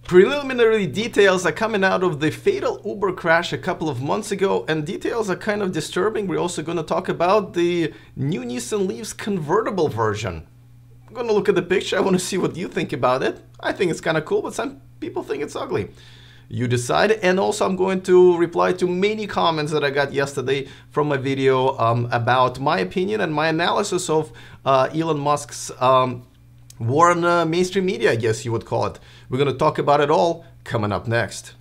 Preliminary details are coming out of the fatal Uber crash a couple of months ago, and details are kind of disturbing. We're also going to talk about the new Nissan Leaf's convertible version. I'm going to look at the picture. I want to see what you think about it. I think it's kind of cool, but some people think it's ugly. You decide. And also I'm going to reply to many comments that I got yesterday from my video about my opinion and my analysis of Elon Musk's war on mainstream media, I guess you would call it. We're going to talk about it all coming up next.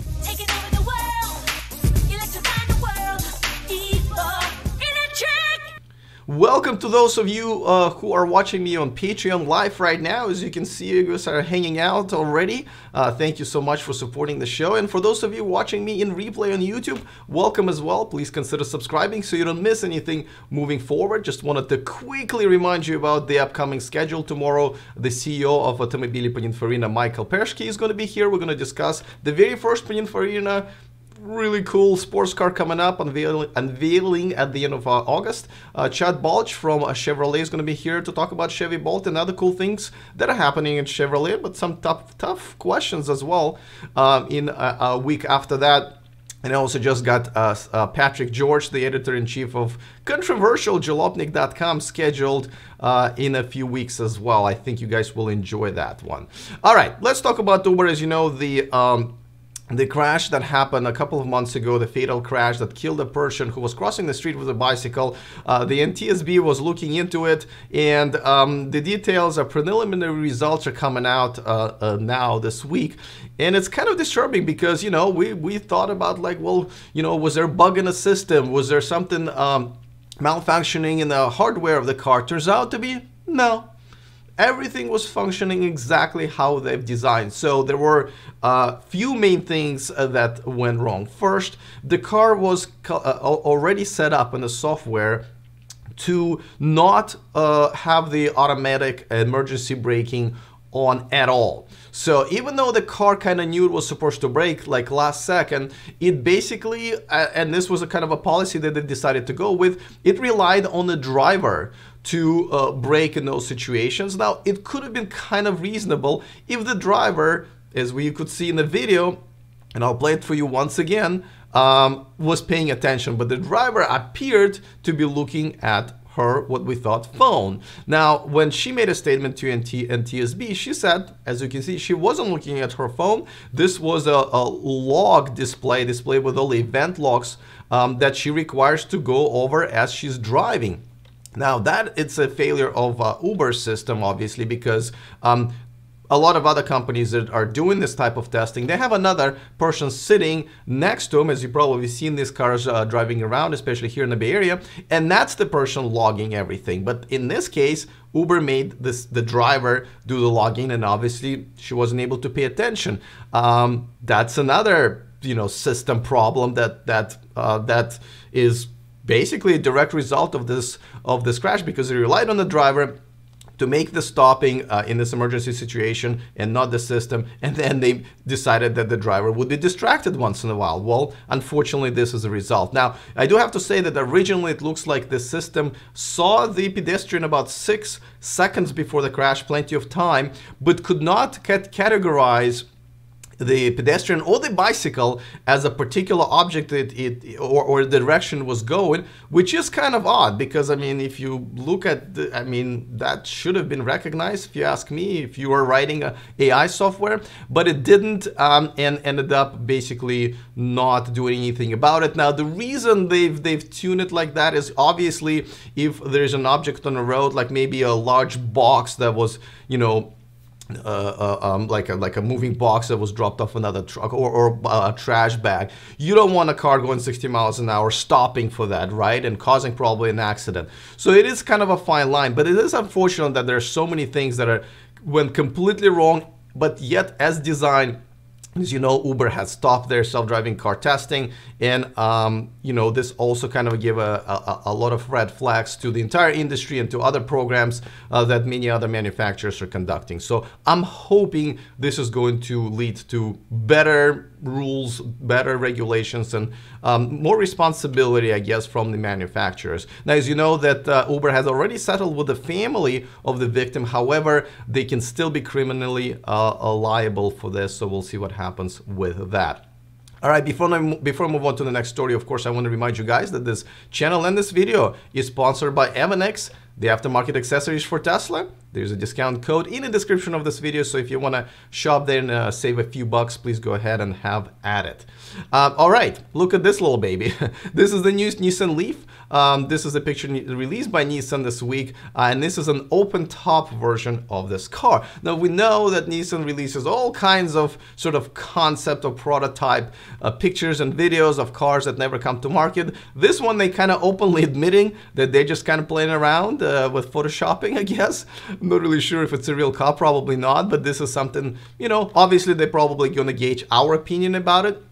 Welcome to those of you who are watching me on Patreon live right now. As you can see, you guys are hanging out already. Thank you so much for supporting the show. And for those of you watching me in replay on YouTube, welcome as well. Please consider subscribing so you don't miss anything moving forward. Just wanted to quickly remind you about the upcoming schedule. Tomorrow, the CEO of Automobili Pininfarina, Michael Pershke, is going to be here. We're going to discuss the very first Pininfarina really cool sports car coming up, unveiling at the end of August. Chad Balch from Chevrolet is going to be here to talk about Chevy Bolt and other cool things that are happening in Chevrolet, but some tough questions as well in a week after that. And I also just got Patrick George, the editor-in-chief of controversial jalopnik.com, scheduled in a few weeks as well. I think you guys will enjoy that one. All right, let's talk about Uber. As you know, the crash that happened a couple of months ago, the fatal crash that killed a person who was crossing the street with a bicycle. The NTSB was looking into it, and the details are preliminary results are coming out now this week. And it's kind of disturbing because, you know, we thought about like, well, you know, was there a bug in the system? Was there something malfunctioning in the hardware of the car? Turns out to be no. Everything was functioning exactly how they've designed. So there were a few main things that went wrong. First, the car was already set up in the software to not have the automatic emergency braking on at all. So even though the car kind of knew it was supposed to brake like last second, it basically, and this was a kind of a policy that they decided to go with, it relied on the driver to brake in those situations. Now, it could have been kind of reasonable if the driver, as we could see in the video, and I'll play it for you once again, was paying attention, but the driver appeared to be looking at her, what we thought, phone. Now, when she made a statement to NTSB, she said, as you can see, she wasn't looking at her phone. This was a log display with all the event logs that she requires to go over as she's driving. Now, that it's a failure of Uber's system, obviously, because a lot of other companies that are doing this type of testing, they have another person sitting next to them, as you probably seen these cars driving around, especially here in the Bay Area, and that's the person logging everything. But in this case, Uber made the driver do the logging, and obviously she wasn't able to pay attention. That's another, you know, system problem that is basically a direct result of this crash, because they relied on the driver to make the stopping in this emergency situation and not the system, and then they decided that the driver would be distracted once in a while. Well, unfortunately, this is a result. Now, I do have to say that originally it looks like the system saw the pedestrian about 6 seconds before the crash, plenty of time, but could not categorize the pedestrian or the bicycle as a particular object or the direction was going, which is kind of odd, because I mean, if you look at that should have been recognized, if you ask me, if you were writing AI software, but it didn't, and ended up basically not doing anything about it. Now, the reason they've tuned it like that is obviously if there's an object on the road, like maybe a large box that was, you know, like a moving box that was dropped off another truck, or a trash bag. You don't want a car going 60 miles an hour stopping for that, right? And causing probably an accident. So it is kind of a fine line, but it is unfortunate that there are so many things that went completely wrong, but yet as designed, As you know, Uber has stopped their self-driving car testing, and you know, this also kind of gave a lot of red flags to the entire industry and to other programs that many other manufacturers are conducting. So I'm hoping this is going to lead to better rules, better regulations, and more responsibility, I guess, from the manufacturers. Now, as you know, that Uber has already settled with the family of the victim. However, they can still be criminally liable for this, so we'll see what happens with that. All right, before I move on to the next story, of course, I want to remind you guys that this channel and this video is sponsored by Evanex, the aftermarket accessories for Tesla. There's a discount code in the description of this video, so if you want to shop there and save a few bucks, please go ahead and have at it. All right, look at this little baby. This is the new Nissan Leaf. This is a picture released by Nissan this week, and this is an open-top version of this car. Now, we know that Nissan releases all kinds of sort of concept or prototype pictures and videos of cars that never come to market. This one, they kind of openly admitting that they're just kind of playing around with photoshopping, I guess. I'm not really sure if it's a real car, probably not, but this is something, you know, obviously they're probably going to gauge our opinion about it.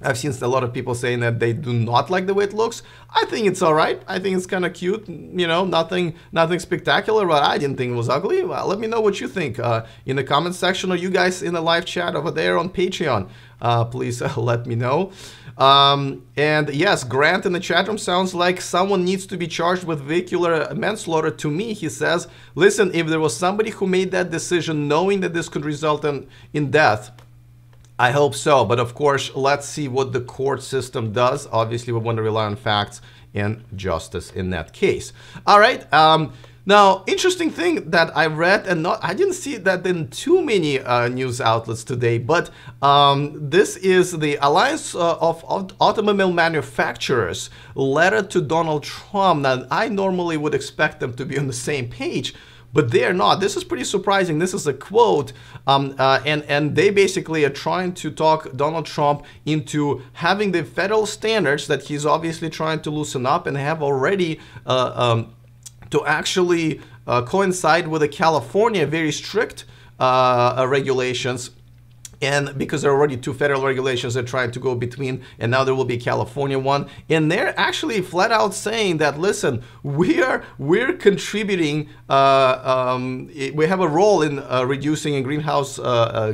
I've seen a lot of people saying that they do not like the way it looks. I think it's all right. I think it's kind of cute, you know, nothing spectacular, but I didn't think it was ugly. Well, let me know what you think in the comment section, or you guys in the live chat over there on Patreon. Please let me know. And yes, Grant in the chat room sounds like someone needs to be charged with vehicular manslaughter. To me, he says, listen, if there was somebody who made that decision knowing that this could result in death, I hope so. But of course, let's see what the court system does. Obviously, we want to rely on facts and justice in that case. All right. Now, interesting thing that I read, and I didn't see that in too many news outlets today, but this is the Alliance of Automobile Manufacturers letter to Donald Trump. Now, I normally would expect them to be on the same page, but they are not. This is pretty surprising. This is a quote, and they basically are trying to talk Donald Trump into having the federal standards that he's obviously trying to loosen up and have already to actually coincide with the California very strict regulations. And because there are already two federal regulations they're trying to go between, and now there will be a California one. And they're actually flat out saying that, listen, we're contributing, we have a role in reducing greenhouse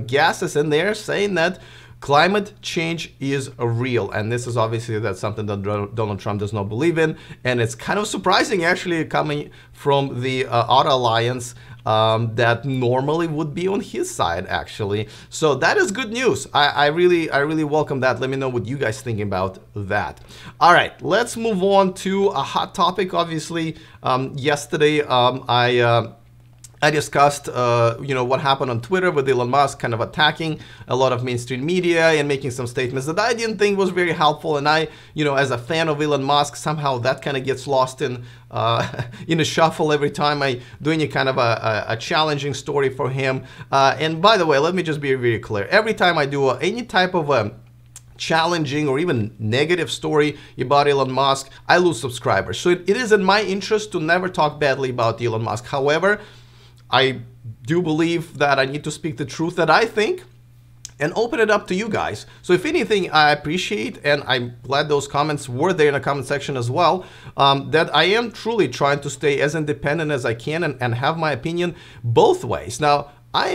gases, and they're saying that climate change is real. And this is obviously that's something that Donald Trump does not believe in. And it's kind of surprising, actually, coming from the Auto Alliance, that normally would be on his side, actually. So that is good news. I really welcome that. Let me know what you guys think about that. All right, let's move on to a hot topic. Obviously, yesterday I discussed, you know, what happened on Twitter with Elon Musk kind of attacking a lot of mainstream media and making some statements that I didn't think was very helpful. And I, you know, as a fan of Elon Musk, somehow that kind of gets lost in a shuffle every time I do any kind of a challenging story for him. And by the way, let me just be very clear. Every time I do any type of a challenging or even negative story about Elon Musk, I lose subscribers. So it is in my interest to never talk badly about Elon Musk. However, I do believe that I need to speak the truth that I think and open it up to you guys. So if anything, I appreciate, and I'm glad those comments were there in the comment section as well, that I am truly trying to stay as independent as I can and have my opinion both ways. Now, I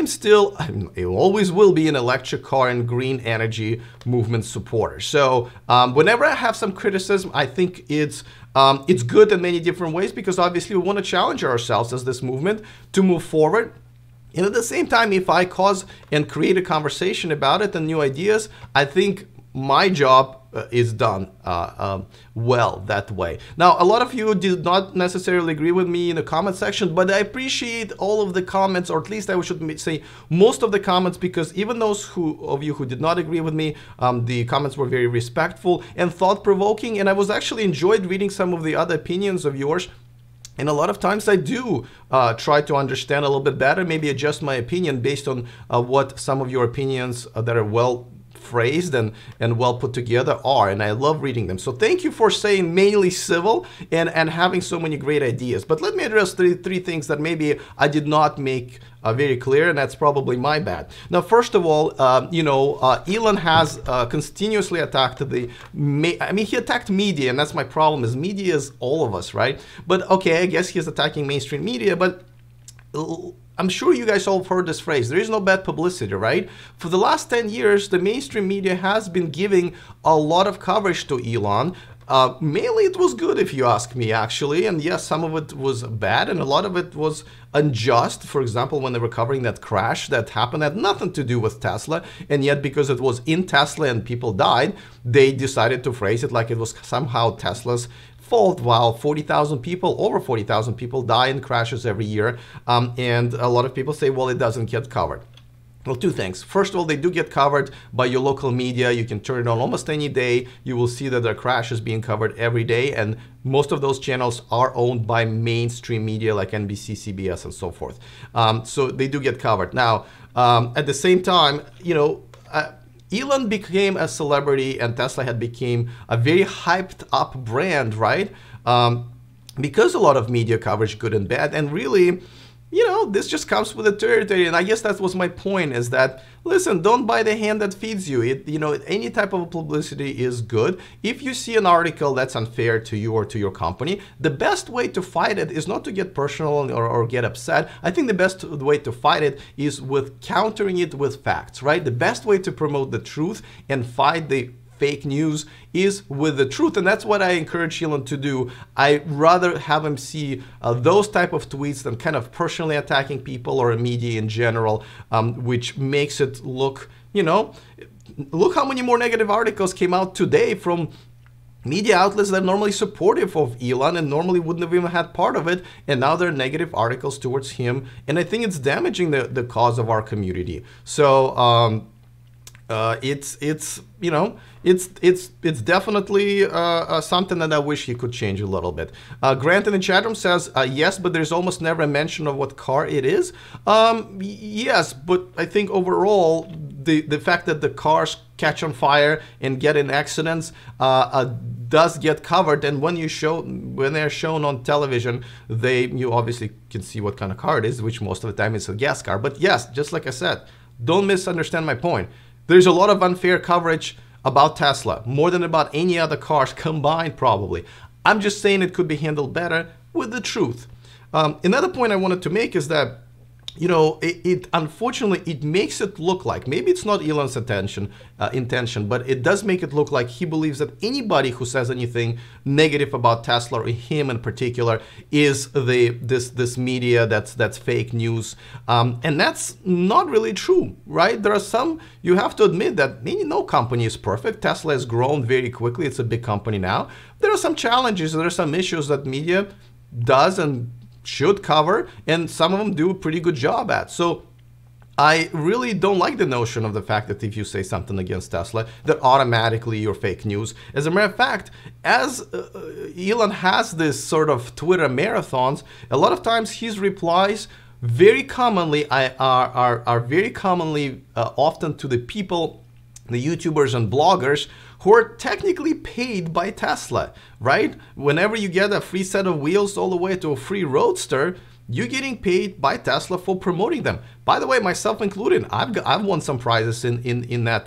always will be an electric car and green energy movement supporter. So whenever I have some criticism, I think it's good in many different ways, because obviously we want to challenge ourselves as this movement to move forward. And at the same time, if I cause and create a conversation about it and new ideas, I think my job is done well that way. Now, a lot of you did not necessarily agree with me in the comment section, but I appreciate all of the comments, or at least I should say most of the comments, because even those of you who did not agree with me, the comments were very respectful and thought-provoking, and I was actually enjoyed reading some of the other opinions of yours. And a lot of times I do try to understand a little bit better, maybe adjust my opinion based on what some of your opinions that are well phrased and well put together are, and I love reading them. So thank you for staying mainly civil and having so many great ideas. But let me address three things that maybe I did not make very clear, and that's probably my bad. Now, first of all, Elon has continuously attacked he attacked media, and that's my problem, is media is all of us, right? But okay, I guess he's attacking mainstream media, but I'm sure you guys all have heard this phrase, there is no bad publicity, right? For the last 10 years, the mainstream media has been giving a lot of coverage to Elon. Mainly it was good, if you ask me, actually. And yes, some of it was bad and a lot of it was unjust. For example, when they were covering that crash that happened, had nothing to do with Tesla. And yet, because it was in Tesla and people died, they decided to phrase it like it was somehow Tesla's fault, while over 40,000 people die in crashes every year. And a lot of people say, well, it doesn't get covered. Well, two things. First of all, they do get covered by your local media. You can turn it on almost any day. You will see that their crash is being covered every day. And most of those channels are owned by mainstream media like NBC, CBS, and so forth. So they do get covered. Now, at the same time, Elon became a celebrity and Tesla had became a very hyped up brand, right? Because a lot of media coverage, good and bad, and really, this just comes with the territory. And I guess that was my point, is that, listen, don't buy the hand that feeds you. Any type of publicity is good. If you see an article that's unfair to you or to your company, the best way to fight it is not to get personal or get upset. I think the best way to fight it is with countering it with facts, right? The best way to promote the truth and fight the fake news is with the truth, and that's what I encourage Elon to do. I rather have him see those type of tweets than kind of personally attacking people or media in general, which makes it look, look how many more negative articles came out today from media outlets that are normally supportive of Elon and normally wouldn't have even had part of it, and now there are negative articles towards him, and I think it's damaging the cause of our community. So it's definitely something that I wish he could change a little bit. Grant in the chat room says, yes, but there's almost never a mention of what car it is. Yes, but I think overall, the fact that the cars catch on fire and get in accidents does get covered. And when they're shown on television, you obviously can see what kind of car it is, which most of the time is a gas car. But yes, just like I said, don't misunderstand my point. There's a lot of unfair coverage about Tesla, more than about any other cars combined, probably. I'm just saying it could be handled better with the truth. Another point I wanted to make is that, unfortunately, it makes it look like, maybe it's not Elon's intention, but it does make it look like he believes that anybody who says anything negative about Tesla or him in particular is this media that's fake news, and that's not really true, right? There are some, you have to admit that no company is perfect. Tesla has grown very quickly. It's a big company now. There are some challenges, there are some issues that media does and should cover, and some of them do a pretty good job at. So I really don't like the notion of the fact that if you say something against Tesla, that automatically you're fake news. As a matter of fact, as Elon has this sort of Twitter marathons, a lot of times his replies very commonly are very commonly often to the people, the YouTubers and bloggers who are technically paid by Tesla, right? Whenever you get a free set of wheels all the way to a free Roadster, you're getting paid by Tesla for promoting them. By the way, myself included, I've won some prizes in the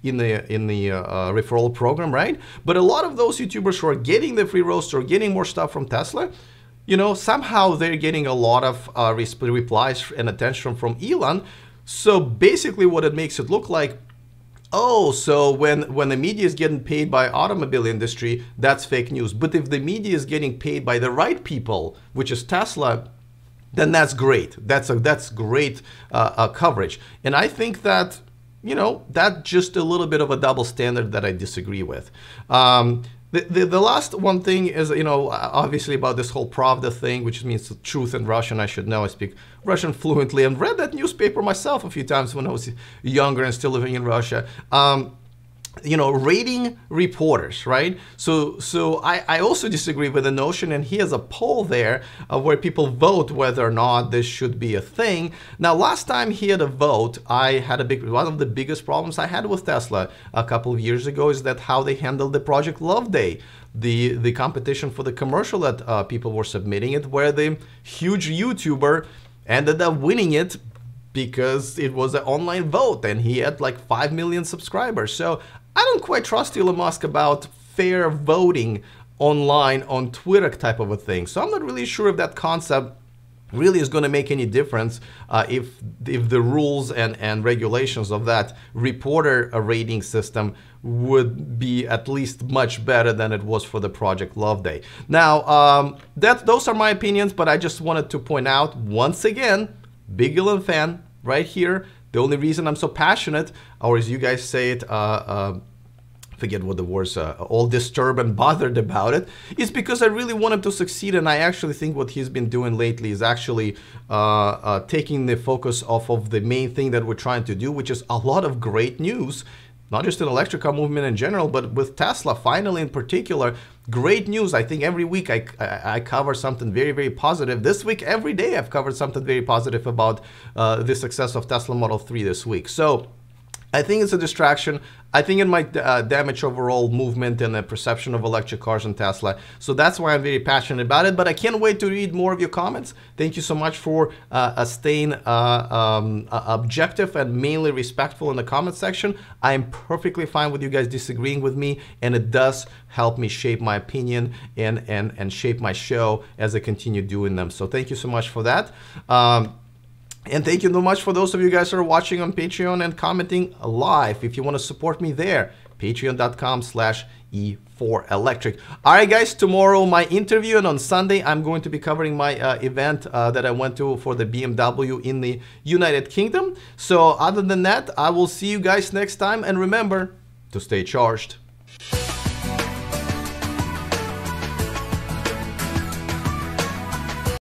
referral program, right? But a lot of those YouTubers who are getting the free Roadster, getting more stuff from Tesla, somehow they're getting a lot of replies and attention from Elon. So basically what it makes it look like, oh, so when the media is getting paid by automobile industry, that's fake news. But if the media is getting paid by the right people, which is Tesla, then that's great. That's great coverage. And I think that, that's just a little bit of a double standard that I disagree with. The last one thing is, obviously about this whole Pravda thing, which means truth in Russian. I should know. I speak Russian fluently and read that newspaper myself a few times when I was younger and still living in Russia. rating reporters, right? So I also disagree with the notion, and he has a poll there where people vote whether or not this should be a thing. Now, last time he had a vote, one of the biggest problems I had with Tesla a couple of years ago is that how they handled the Project Love Day, the competition for the commercial that people were submitting it, where the huge YouTuber ended up winning it because it was an online vote and he had like 5 million subscribers. So I don't quite trust Elon Musk about fair voting online on Twitter type of a thing. So I'm not really sure if that concept really is going to make any difference if the rules and regulations of that reporter rating system would be at least much better than it was for the Project Love Day. Now, those are my opinions, but I just wanted to point out once again, big Elon fan right here. The only reason I'm so passionate, or as you guys say it, forget what the words, all disturbed and bothered about it, is because I really want him to succeed. And I actually think what he's been doing lately is actually taking the focus off of the main thing that we're trying to do, which is a lot of great news, not just in electric car movement in general, but with Tesla finally in particular. Great news. I think every week I cover something very, very positive. This week, every day I've covered something very positive about the success of Tesla Model 3 this week. So I think it's a distraction. I think it might damage overall movement and the perception of electric cars and Tesla. So that's why I'm very passionate about it. But I can't wait to read more of your comments. Thank you so much for staying objective and mainly respectful in the comment section. I am perfectly fine with you guys disagreeing with me, and it does help me shape my opinion and shape my show as I continue doing them. So thank you so much for that. And thank you so much for those of you guys who are watching on Patreon and commenting live. If you want to support me there, patreon.com/E4Electric. All right, guys, tomorrow my interview, and on Sunday I'm going to be covering my event that I went to for the BMW in the United Kingdom. So other than that, I will see you guys next time, and remember to stay charged.